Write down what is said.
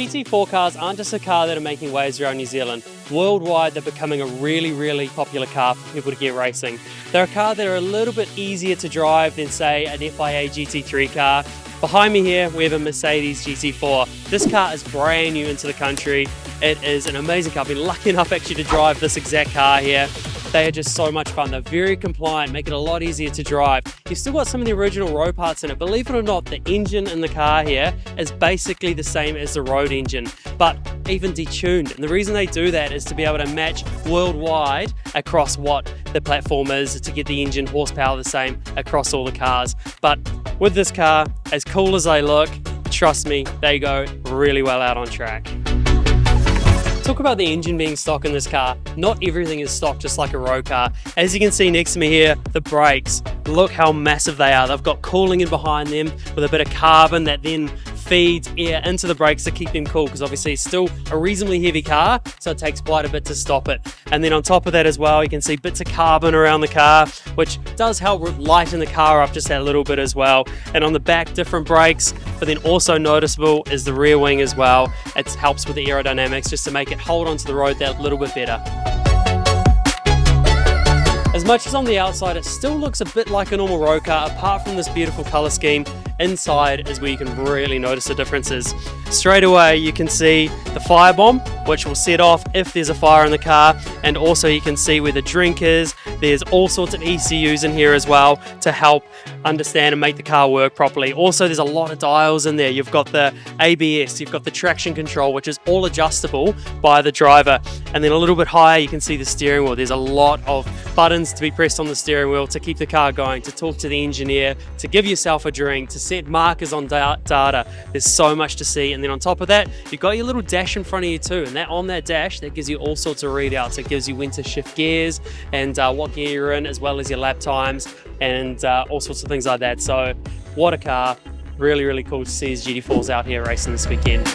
GT4 cars aren't just a car that are making waves around New Zealand. Worldwide, they're becoming a really popular car for people to get racing. They're a car that are a little bit easier to drive than, say, an FIA GT3 car. Behind me here, we have a Mercedes GT4. This car is brand new into the country. It is an amazing car. I've been lucky enough actually to drive this exact car here. They are just so much fun. They're very compliant, make it a lot easier to drive. You've still got some of the original road parts in it. Believe it or not, the engine in the car here is basically the same as the road engine, but even detuned. And the reason they do that is to be able to match worldwide across what the platform is, to get the engine horsepower the same across all the cars. But with this car, as cool as they look, trust me, they go really well out on track. Talk about the engine being stock in this car. Not everything is stock just like a road car. As you can see next to me here, the brakes, look how massive they are. They've got cooling in behind them with a bit of carbon that then feeds air into the brakes to keep them cool, because obviously it's still a reasonably heavy car, so it takes quite a bit to stop it. And then on top of that as well, you can see bits of carbon around the car, which does help lighten the car up just a little bit as well. And on the back, different brakes, but then also noticeable is the rear wing as well. It helps with the aerodynamics just to make it hold onto the road that little bit better. As much as on the outside, it still looks a bit like a normal road car, apart from this beautiful color scheme. Inside is where you can really notice the differences. Straight away, you can see the fire bomb, which will set off if there's a fire in the car, and also you can see where the drink is. There's all sorts of ECUs in here as well to help understand and make the car work properly. Also, there's a lot of dials in there. You've got the ABS, you've got the traction control, which is all adjustable by the driver. And then a little bit higher, you can see the steering wheel. There's a lot of buttons to be pressed on the steering wheel to keep the car going, to talk to the engineer, to give yourself a drink, to set markers on data. There's so much to see. And then on top of that, you've got your little dash in front of you too. And that on that dash, that gives you all sorts of readouts. It gives you when to shift gears and what gear you're in, as well as your lap times and all sorts of things like that. So what a car. Really cool to see his GT4s out here racing this weekend.